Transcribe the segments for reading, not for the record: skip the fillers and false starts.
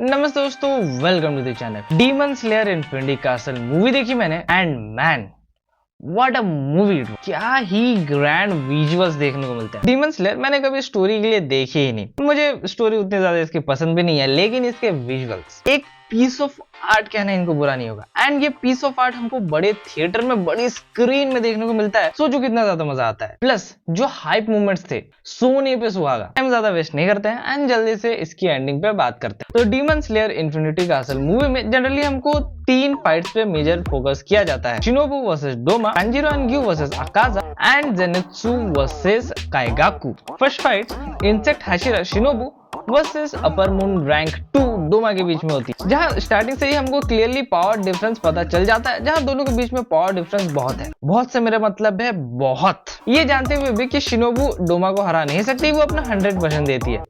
नमस्ते दोस्तों, welcome to the channel. Demon Slayer Infinity Castle movie देखी मैंने and man what a movie. क्या ही ग्रैंड विजुअल्स देखने को मिलते हैं। डीमन स्लेयर मैंने कभी स्टोरी के लिए देखी ही नहीं, मुझे स्टोरी उतनी ज्यादा इसकी पसंद भी नहीं है, लेकिन इसके विजुअल्स एक पीस ऑफ आर्ट कहना इनको बुरा नहीं होगा। एंड ये पीस ऑफ आर्ट हमको बड़े थिएटर में बड़ी स्क्रीन में देखने को मिलता है। सोचो कितना ज्यादा मजा आता है। प्लस जो हाइप मूवमेंट्स थे सोने पे सुहागा। टाइम ज्यादा वेस्ट नहीं करते हैं एंड जल्दी से इसकी एंडिंग पे बात करते हैं। तो Demon Slayer Infinity Castle movie में जनरली हमको 3 फाइट्स पे मेजर फोकस किया जाता है। Shinobu versus Doma, Tanjiro and Giyu versus Akaza and Zenitsu versus Kaigaku. First fight insect Hashira Shinobu versus upper moon rank 2 Doma के बीच में होती है, जहां स्टार्टिंग से ही हमको क्लियरली पावर डिफरेंस पता चल जाता है, जहां दोनों के बीच में पावर डिफरेंस बहुत है। बहुत से मेरा मतलब है बहुत। ये जानते हुए भी कि शिनोबु डोमा को हरा नहीं सकती, वो अपना 100% देती है।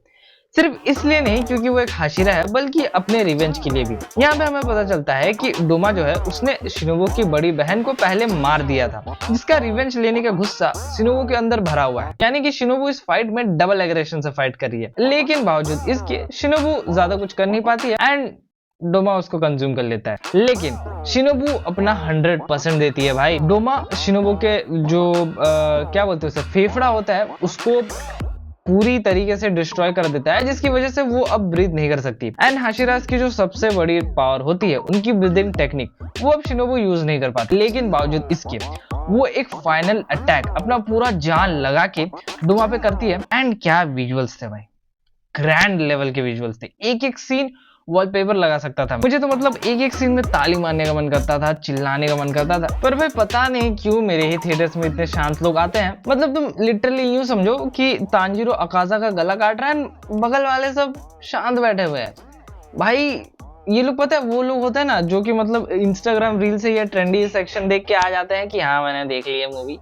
सिर्फ इसलिए नहीं क्योंकि वो एक हाशिरा है, बल्कि अपने रिवेंज के लिए भी। यहाँ पे हमें पता चलता है कि डोमा जो है उसने शिनोबु की बड़ी बहन को पहले मार दिया था, जिसका रिवेंज लेने का गुस्सा शिनोबु के अंदर भरा हुआ है। यानी कि शिनोबु इस फाइट में डबल एग्रेशन से फाइट कर रही है, लेकिन बावजूद इसके शिनोबु ज्यादा कुछ कर नहीं पाती है एंड डोमा उसको कंज्यूम कर लेता है। लेकिन शिनोबु अपना 100% देती है भाई। डोमा शिनोबु के जो क्या बोलते हैं उसे फेफड़ा होता है उसको पूरी तरीके से डिस्ट्रॉय कर देता है, जिसकी वजह से वो अब ब्रीथ नहीं कर सकती। एंड हाशिरास की जो सबसे बड़ी पावर होती है उनकी ब्रीदिंग टेक्निक, वो अब शिनोबु यूज नहीं कर पाती। लेकिन बावजूद इसके वो एक फाइनल अटैक अपना पूरा जान लगा के डोमा पे करती है। एंड क्या विजुअल्स थे भाई, ग्रैंड लेवल के विजुअल्स थे। एक एक सीन वॉलपेपर लगा सकता था। मुझे तो मतलब एक एक सीन में ताली मारने का मन करता था, चिल्लाने का मन करता था। पर भाई पता नहीं क्यों मेरे ही थिएटर्स में इतने शांत लोग आते हैं। मतलब तुम लिटरली यूं समझो कि तांजीरो अकाजा का गला काट रहा है, बगल वाले सब शांत बैठे हुए हैं। भाई ये लोग पता है वो लोग होते हैं ना जो कि मतलब इंस्टाग्राम रील से या ट्रेंडी सेक्शन देख के आ जाते हैं कि हाँ मैंने देख लिया मूवी,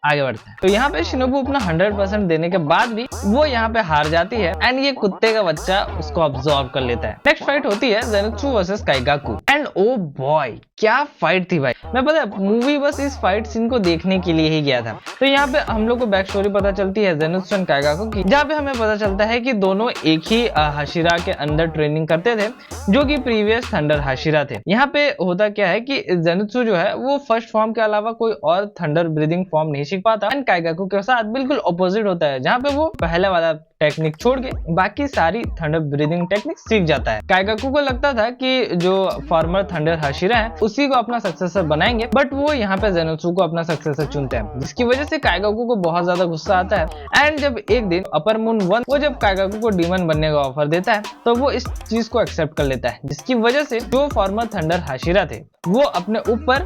आगे बढ़ते हैं। तो यहाँ पे शिनोबु अपना 100% देने के बाद भी वो यहाँ पे हार जाती है एंड ये कुत्ते का बच्चा उसको ऑब्जॉर्व कर लेता है। नेक्स्ट फाइट होती है Zenitsu versus Kaigaku and oh boy क्या फाइट थी भाई। मैं पता है मूवी बस इस फाइट सीन को देखने के लिए ही गया था। तो यहाँ पे हम लोग को बैक स्टोरी पता चलती है जेनित्सु एंड काइगाकू की, जहाँ पे हमें पता चलता है कि दोनों एक ही हाशिरा के अंदर ट्रेनिंग करते थे, जो कि प्रीवियस थंडर हाशिरा थे। यहाँ पे होता क्या है कि जेनित्सु जो है वो फर्स्ट फॉर्म के अलावा कोई और थंडर ब्रीदिंग फॉर्म नहीं सीख पाता एंड काइगाकू के साथ बिल्कुल ऑपोजिट होता है, जहाँ पे वो पहले वाला टेक्निक छोड़ के बाकी सारी थंडर ब्रीदिंग टेक्निक सीख जाता है। काइगाकू को लगता था कि जो फॉर्मर थंडर हाशिरा है उसी को अपना सक्सेसर बनाएंगे, बट वो यहाँ पे जेनित्सु को अपना सक्सेसर चुनते हैं, जिसकी वजह से काइगाकू को बहुत ज्यादा गुस्सा आता है। एंड जब एक दिन अपर मून 1 वो जब काइगाकू को डीमन बनने का ऑफर देता है तो वो इस चीज को एक्सेप्ट कर लेता है, जिसकी वजह से जो फॉर्मर थंडर हाशिरा थे वो अपने ऊपर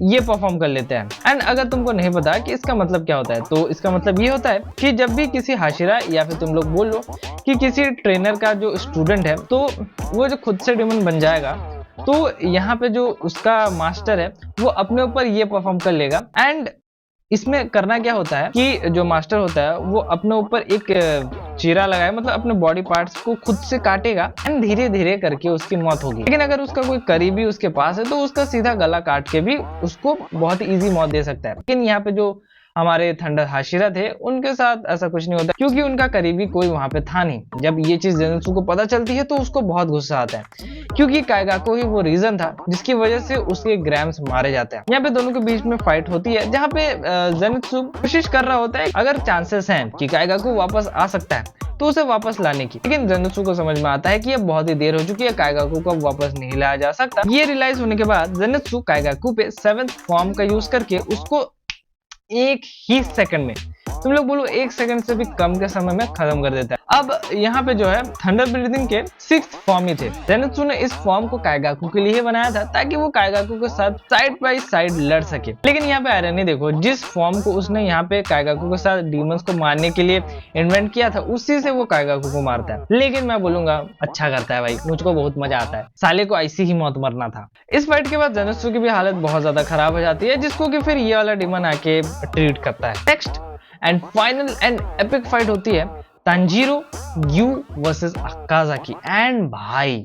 ये परफॉर्म कर लेते हैं। एंड अगर तुमको नहीं पता कि इसका मतलब क्या होता है, तो इसका मतलब ये होता है कि जब भी किसी हाशिरा या फिर तुम लोग बोल लो कि किसी ट्रेनर का जो स्टूडेंट है तो वो जो खुद से डीमन बन जाएगा, तो यहाँ पे जो उसका मास्टर है वो अपने ऊपर ये परफॉर्म कर लेगा। एंड इसमें करना क्या होता है कि जो मास्टर होता है वो अपने ऊपर एक चीरा लगाए, मतलब अपने बॉडी पार्ट्स को खुद से काटेगा एंड धीरे धीरे करके उसकी मौत होगी। लेकिन अगर उसका कोई करीबी उसके पास है तो उसका सीधा गला काट के भी उसको बहुत ही इजी मौत दे सकता है। लेकिन यहाँ पे जो हमारे थंडर हाशिरा थे उनके साथ ऐसा कुछ नहीं होता, क्योंकि उनका करीबी कोई वहां पे था नहीं। जब ये चीज जेनित्सु को पता चलती है तो उसको बहुत गुस्सा आता है, क्योंकि काइगाकू ही वो रीजन था जिसकी वजह से उसके ग्रैम्स मारे जाते हैं। यहाँ पे दोनों के बीच में फाइट होती है, जहाँ पे जेनित्सु कोशिश कर रहा होता है अगर चांसेस हैं कि काइगाकू वापस आ सकता है तो उसे वापस लाने की। लेकिन जेनित्सु को समझ में आता है कि अब बहुत ही देर हो चुकी है, काइगाकू को वापस नहीं लाया जा सकता। ये रियलाइज होने के बाद जेनित्सु काइगाकू पे 7th फॉर्म का यूज करके उसको एक ही सेकंड में, तुम लोग बोलो 1 सेकंड से भी कम के समय में खत्म कर देता है। अब यहाँ पे जो है थंडर ब्रीदिंग के 6th फॉर्म ही थे। जेनित्सु ने इस फॉर्म को काइगाकू के लिए ही बनाया था ताकि वो काइगाकू के साथ साइड बाय साइड लड़ सके। लेकिन यहाँ पे आयरनी देखो, जिस फॉर्म को उसने यहाँ पे काइगाकू के साथ डीमंस को मारने के लिए इन्वेंट किया था उसी से वो काइगाकू को मारता है। लेकिन मैं बोलूंगा अच्छा करता है भाई, मुझको बहुत मजा आता है। साले को ऐसी ही मौत मरना था। इस फाइट के बाद जेनित्सु की भी हालत बहुत ज्यादा खराब हो जाती है, जिसको कि फिर ये वाला डीमन आके ट्रीट करता है। Next and final and epic fight होती है तांजीरो ग्यू वर्सेस अकाजा की। एंड भाई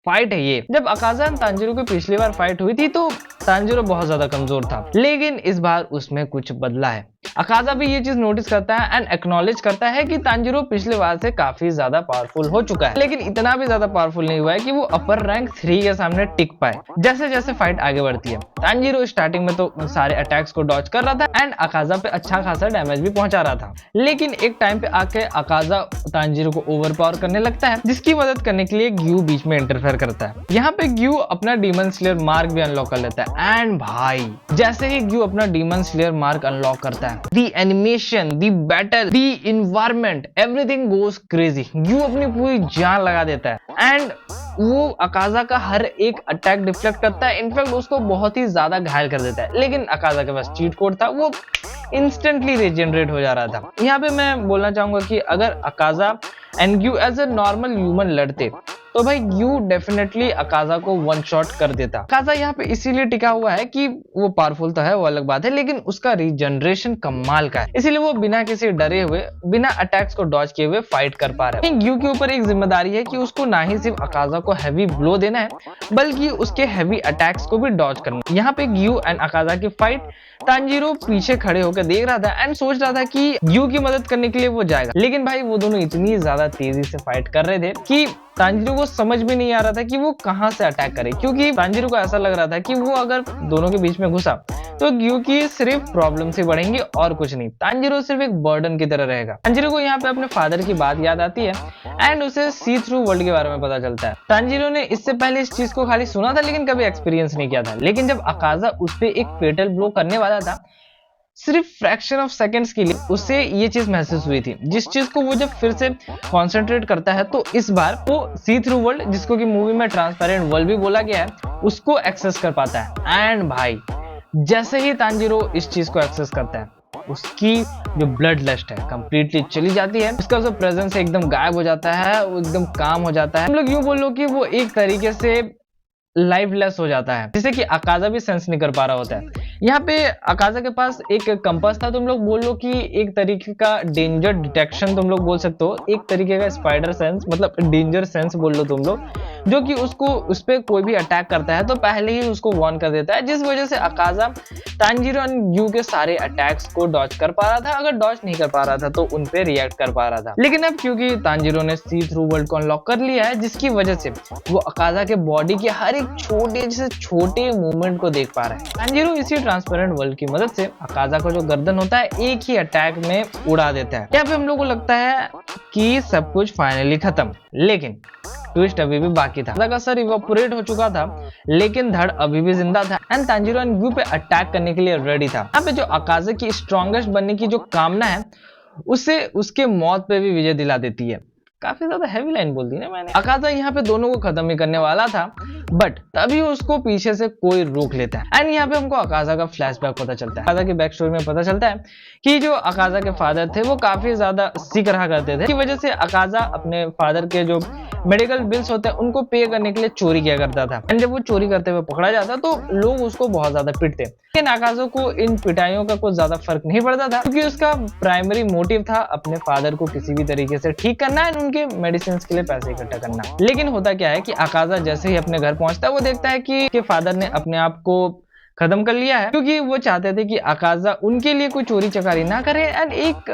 फाइट है ये। जब अकाजा एंड तांजीरो की पिछली बार फाइट हुई थी तो तांजीरो बहुत ज्यादा कमजोर था, लेकिन इस बार उसमें कुछ बदला है। अकाजा भी ये चीज नोटिस करता है एंड एक्नॉलेज करता है कि तांजीरो पिछले बार से काफी ज्यादा पावरफुल हो चुका है, लेकिन इतना भी ज्यादा पावरफुल नहीं हुआ है कि वो अपर रैंक 3 के सामने टिक पाए। जैसे जैसे फाइट आगे बढ़ती है, तांजीरो स्टार्टिंग में तो सारे अटैक्स को डॉज कर रहा था एंड अकाजा पे अच्छा खासा डैमेज भी पहुंचा रहा था, लेकिन एक टाइम पे आके अकाजा तांजीरो को ओवरपावर करने लगता है, जिसकी मदद करने के लिए ग्यू बीच में इंटरफेयर करता है। यहाँ पे ग्यू अपना डीमन स्लेयर मार्क भी अनलॉक कर लेता है एंड भाई जैसे ही ग्यू अपना डीमन स्लेयर मार्क अनलॉक करता है, the animation, the battle, the environment, everything goes crazy. Giyu अपनी पूरी जान लगा देता है एंड वो अकाजा का हर एक अटैक डिफ्लेक्ट करता है, इनफैक्ट उसको बहुत ही ज्यादा घायल कर देता है। लेकिन अकाजा के पास चीट कोड था, वो इंस्टेंटली रिजेनरेट हो जा रहा था। यहाँ पे मैं बोलना चाहूंगा कि अगर Akaza and Giyu as a normal human लड़ते तो भाई ग्यू डेफिनेटली अकाजा को वन शॉट कर देता। अकाजा यहाँ पे इसीलिए टिका हुआ है कि वो पावरफुल तो है, वो अलग बात है, लेकिन उसका रीजनरेशन कमाल का है, इसीलिए वो बिना किसी डरे हुए, बिना अटैक्स को डॉज किए हुए फाइट कर पा रहा है। ग्यू के ऊपर एक जिम्मेदारी है कि उसको ना ही सिर्फ अकाजा को हैवी ब्लो देना है, बल्कि उसके हैवी अटैक्स को भी डॉज करना है। यहाँ पे ग्यू एंड अकाजा की फाइट तांजीरो पीछे खड़े होकर देख रहा था एंड सोच रहा था कि ग्यू की मदद करने के लिए वो जाएगा, लेकिन भाई वो दोनों इतनी ज्यादा तेजी से फाइट कर रहे थे कि तांजीरो को समझ में नहीं आ रहा था कि वो कहां से अटैक करे, क्योंकि तांजीरो को ऐसा लग रहा था कि वो अगर दोनों के बीच में घुसा तो ग्यू की सिर्फ प्रॉब्लम से बढ़ेंगी और कुछ नहीं, तांजीरो सिर्फ एक बर्डन की तरह रहेगा। तांजीरो को यहाँ पे अपने फादर की बात याद आती है एंड उसे सी थ्रू वर्ल्ड के बारे में पता चलता है। तांजीरो ने इससे पहले इस चीज को खाली सुना था लेकिन कभी एक्सपीरियंस नहीं किया था, लेकिन जब अकाजा उस पे एक फेटल ब्लो करने वाला था, सिर्फ फ्रैक्शन ऑफ सेकंड्स के लिए उसे ये चीज महसूस हुई थी, जिस चीज को वो जब फिर से कॉन्सेंट्रेट करता है तो इस बार वो सी थ्रू वर्ल्ड, जिसको कि मूवी में ट्रांसपेरेंट वर्ल्ड भी बोला गया है, उसको एक्सेस कर पाता है। एंड भाई जैसे ही तांजीरो इस चीज को एक्सेस करता है, उसकी जो ब्लड लस्ट है कंप्लीटली चली जाती है, उसका जो प्रेजेंस एकदम गायब हो जाता है, वो एकदम काम हो जाता है। हम लोग यूं बोल लो कि वो एक तरीके से लाइफलेस हो जाता है, जिसे कि अकाजा भी सेंस नहीं कर पा रहा होता है। यहाँ पे अकाजा के पास एक कंपास था, तुम लोग बोल लो कि एक तरीके का डेंजर डिटेक्शन तुम लोग बोल सकते हो, एक तरीके का स्पाइडर सेंस, मतलब डेंजर सेंस बोल लो तुम लोग, जो कि उसको उस पर कोई भी अटैक करता है तो पहले ही उसको वार्न कर देता है, जिस वजह से अकाजा तांजीरो एंड ग्यू के सारे अटैक्स को डॉज कर पा रहा था। अगर डॉज नहीं कर पा रहा था तो उन पे रिएक्ट कर पा रहा था, लेकिन अब क्योंकि तांजीरो ने सी थ्रू वर्ल्ड को अनलॉक कर लिया है, जिसकी वजह से वो अकाजा के बॉडी के हर एक छोटे से छोटे मूवमेंट को देख पा रहा है। तांजीरो इसी ट्रांसपेरेंट वर्ल्ड की मदद से अकाजा का जो गर्दन होता है एक ही अटैक में उड़ा देता है। यहाँ पे हम लोग को लगता है कि सब कुछ फाइनली खत्म, लेकिन ट्विस्ट अभी भी बाकी था। अकाजा का सर इवेपोरेट हो चुका था, लेकिन धड़ अभी भी जिंदा था एंड तांजीरो एंड ग्यू पे अटैक करने के लिए रेडी था। यहाँ पे जो अकाजा की स्ट्रॉन्गेस्ट बनने की जो कामना है, उसे उसके मौत पे भी विजय दिला देती है। काफी ज्यादा हैवी लाइन बोल दी ना मैंने। अकाजा यहाँ पे दोनों को खत्म ही करने वाला था, बट तभी उसको पीछे से कोई रोक लेता है एंड यहाँ पे हमको अकाजा का फ्लैशबैक पता चलता है। अकाजा की बैक स्टोरी में पता चलता है कि जो अकाजा के फादर थे वो काफी ज्यादा सिक रहा करते थे, इसकी वजह से अकाजा अपने फादर के जो मेडिकल बिल्स होते हैं उनको पे करने के लिए चोरी किया करता था एंड जब वो चोरी करते हुए पकड़ा जाता तो लोग उसको बहुत ज्यादा पिटते, लेकिन अकाजा को इन पिटाइयों का कुछ ज्यादा फर्क नहीं पड़ता था, क्योंकि उसका प्राइमरी मोटिव था अपने फादर को किसी भी तरीके से ठीक करना एंड उनके मेडिसिन के लिए पैसे इकट्ठा करना। लेकिन होता क्या है कि अकाजा जैसे ही अपने घर पहुंचता है वो देखता है कि फादर ने अपने आप को खत्म कर लिया है, क्योंकि वो चाहते थे कि अकाजा उनके लिए कोई चोरी चकारी ना करे एंड एक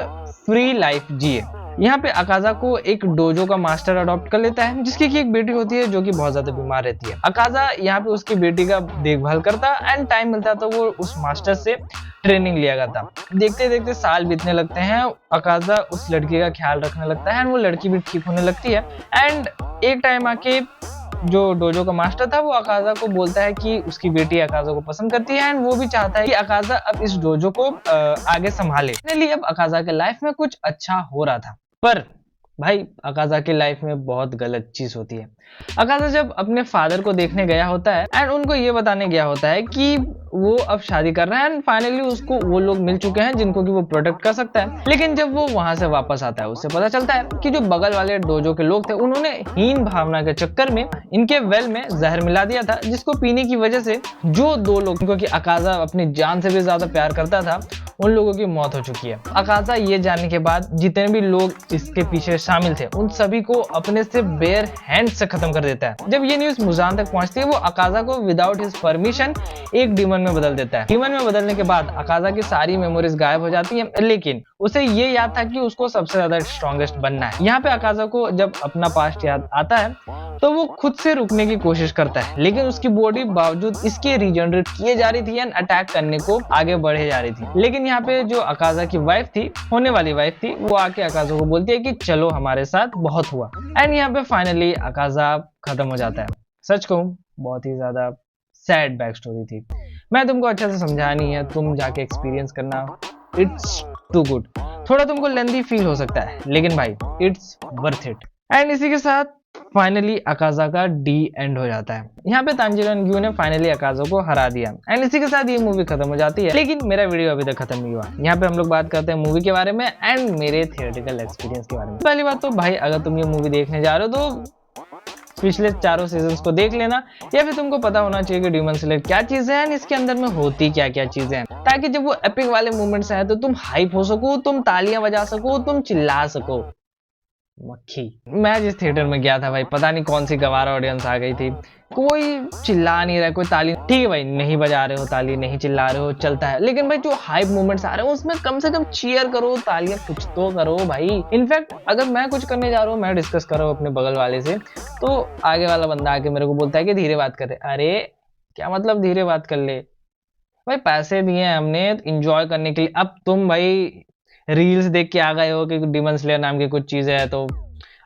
फ्री लाइफ जिए। यहाँ पे अकाजा को एक डोजो का मास्टर अडॉप्ट कर लेता है, जिसकी की एक बेटी होती है जो कि बहुत ज्यादा बीमार रहती है। अकाजा यहाँ पे उसकी बेटी का देखभाल करता एंड टाइम मिलता तो वो उस मास्टर से ट्रेनिंग लिया करता। देखते देखते साल बीतने लगते हैं, अकाजा उस लड़की का ख्याल रखने लगता है एंड वो लड़की भी ठीक होने लगती है एंड एक टाइम आके जो डोजो का मास्टर था वो अकाजा को बोलता है कि उसकी बेटी अकाजा को पसंद करती है एंड वो भी चाहता है कि अकाजा अब इस डोजो को आगे संभाले। इसलिए अब अकाजा के लाइफ में कुछ अच्छा हो रहा था, पर भाई अकाजा की लाइफ में बहुत गलत चीज होती है। अकाजा जब अपने फादर को देखने गया होता है एंड उनको ये बताने गया होता है कि वो अब शादी कर रहा है एंड फाइनली उसको वो लोग मिल चुके हैं जिनको कि वो प्रोटेक्ट कर सकता है, लेकिन जब वो वहां से वापस आता है उससे पता चलता है कि जो बगल वाले डोजो के लोग थे उन्होंने हीन भावना के चक्कर में इनके वेल में जहर मिला दिया था, जिसको पीने की वजह से जो दो लोग जिनको कि अकाजा अपनी जान से भी ज्यादा प्यार करता था उन लोगों की मौत हो चुकी है। अकाजा ये जानने के बाद जितने भी लोग इसके पीछे शामिल थे उन सभी को अपने से बेयर हैंड से खत्म कर देता है। जब ये न्यूज मुजान तक पहुंचती है वो अकाजा को विदाउट हिज परमिशन एक डीमन में बदल देता है। डीमन में बदलने के बाद अकाजा की सारी मेमोरीज गायब हो जाती है, लेकिन उसे ये याद था कि उसको सबसे ज्यादा स्ट्रॉन्गेस्ट बनना है। यहाँ पे अकाजा को जब अपना पास्ट याद आता है तो वो खुद से रुकने की कोशिश करता है, लेकिन उसकी बॉडी बावजूद इसके रीजनरेट किए जा रही थी एंड अटैक करने को आगे बढ़े जा रही थी। लेकिन यहाँ पे जो अकाजा की वाइफ थी, होने वाली वाइफ थी, वो आके अकाजा को बोलती है कि चलो हमारे साथ बहुत हुआ। एंड यहाँ पे फाइनली अकाजा खत्म हो जाता है। सच कहूँ बहुत ही ज्यादा सैड बैक स्टोरी थी। मैं तुमको अच्छे से समझा नहीं है, तुम जाके एक्सपीरियंस करना, इट्स टू गुड। थोड़ा तुमको लेंथी फील हो सकता है लेकिन भाई इट्स वर्थ इट। एंड इसी के साथ फाइनली अकाजा का डी एंड हो जाता है। यहाँ पे तांजीरो एंड ग्यू ने फाइनली अकाजा को हरा दिया एंड इसी के साथ ये मूवी खत्म हो जाती है। लेकिन मेरा वीडियो अभी तक खत्म नहीं हुआ। यहाँ पे हम लोग बात करते हैं मूवी के बारे में एंड मेरे थिएटरिकल एक्सपीरियंस के बारे में। पहली बात तो भाई अगर तुम ये मूवी देखने जा रहे हो तो पिछले चारों सीजन्स को देख लेना, या फिर तुमको पता होना चाहिए कि डीमन स्लेयर क्या चीज है एंड इसके अंदर में होती क्या क्या चीजें हैं, ताकि जब वो एपिक वाले मोमेंट्स आए तो तुम हाइप हो सको, तुम तालियां बजा सको, तुम चिल्ला सको। मक्खी। मैं जिस थिएटर में गया था भाई पता नहीं कौन सी गवारा ऑडियंस आ गई थी, कोई चिल्ला नहीं रहा, कोई ताली, ठीक है भाई नहीं बजा रहे हो ताली, नहीं चिल्ला रहे हो, चलता है, लेकिन भाई जो हाइप मोमेंट्स आ रहे हो उसमें कम से कम चीयर करो, तालियां कुछ तो करो भाई। इनफैक्ट अगर मैं कुछ करने जा रहा हूँ, मैं डिस्कस कर रहा हूँ अपने बगल वाले से, तो आगे वाला बंदा आके मेरे को बोलता है कि धीरे बात करे। अरे क्या मतलब धीरे बात कर ले भाई, पैसे दिए हैं हमने इंजॉय करने के लिए। अब तुम भाई रील्स देख के आ गए हो कि डीमन स्लेयर नाम की कुछ चीज है, तो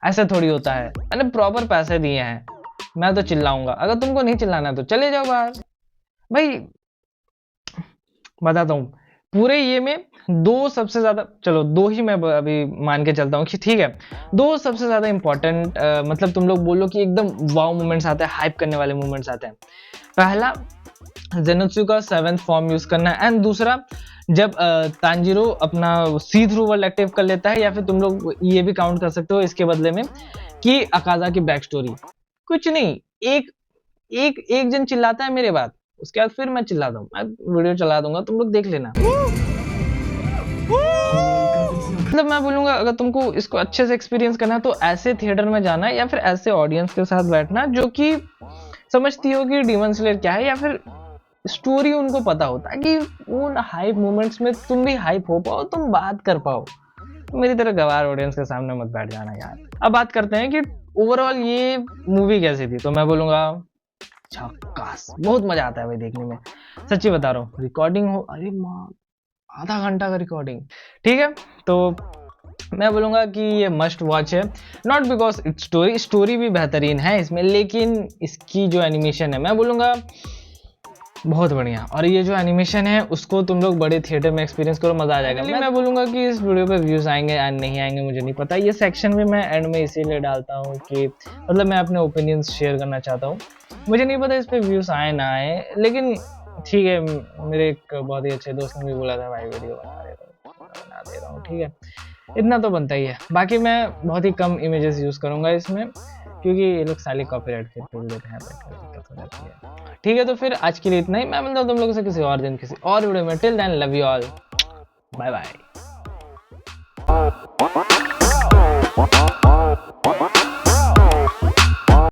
ऐसा थोड़ी होता है। मैंने प्रॉपर पैसे दिए हैं, मैं तो चिल्लाऊंगा। अगर तुमको नहीं चिल्लाना तो चले जाओ बाहर। भाई बताता हूँ, पूरे ये में दो सबसे ज्यादा, चलो दो ही मैं अभी मान के चलता हूँ कि ठीक है, दो सबसे ज्यादा इंपॉर्टेंट मतलब तुम लोग बोलो कि एकदम वाव मोमेंट्स आते हैं, हाइप करने वाले मोमेंट्स आते हैं। पहला जेनोत्सु का 7th फॉर्म यूज करना है एंड दूसरा जब तांजीरो अपना सी थ्रू वर्ल्ड एक्टिव कर लेता है, या फिर तुम लोग ये भी काउंट कर सकते हो इसके बदले में कि अकाजा की बैक स्टोरी। कुछ नहीं, एक जन चिल्लाता है मेरे बाद, उसके बाद फिर मैं चिल्लाता हूँ, मैं वीडियो चला दूंगा, तुम लोग देख लेना। मतलब मैं बोलूंगा अगर तुमको इसको अच्छे से एक्सपीरियंस करना है तो ऐसे थिएटर में जाना या फिर ऐसे ऑडियंस के साथ बैठना जो कि समझती हो कि डीमन स्लेयर क्या है, या फिर स्टोरी उनको पता हो, ताकि उन हाइप मोमेंट्स में तुम भी हाइप हो पाओ, तुम बात कर पाओ। मेरी तरह गवार ऑडियंस के सामने मत बैठ जाना यार। अब बात करते हैं कि ओवरऑल ये मूवी कैसी थी, तो मैं बोलूंगा झक्कास, बहुत मजा आता है भाई देखने में, सच्ची बता रहा हूँ। रिकॉर्डिंग हो, अरे माँ आधा घंटा का रिकॉर्डिंग, ठीक है, तो मैं बोलूंगा कि ये मस्ट वॉच है। नॉट बिकॉज इट्स स्टोरी भी बेहतरीन है इसमें, लेकिन इसकी जो एनिमेशन है मैं बोलूंगा बहुत बढ़िया। और ये जो एनिमेशन है उसको तुम लोग बड़े थिएटर में एक्सपीरियंस करो, मजा आ जाएगा। मैं बोलूंगा कि इस वीडियो पे व्यूज आएंगे एंड नहीं आएंगे मुझे नहीं पता, ये सेक्शन भी मैं एंड में इसीलिए डालता हूँ कि मतलब मैं अपने ओपिनियंस शेयर करना चाहता हूँ। मुझे नहीं पता इस पे व्यूज आए ना आए, लेकिन ठीक है, मेरे एक बहुत ही अच्छे दोस्त ने भी बोला था भाई वीडियो बना दे रहा हूँ, ठीक है, इतना तो बनता ही है। बाकी मैं बहुत ही कम इमेजेस यूज करूंगा इसमें, क्योंकि ये लोग साले कॉपीराइट के खोल देते हैं, दिक्कत हो जाती है। ठीक है, तो फिर आज के लिए इतना ही। मैं मिलता हूँ तुम लोगों से किसी और दिन किसी और वीडियो में। Till then love you all, bye bye.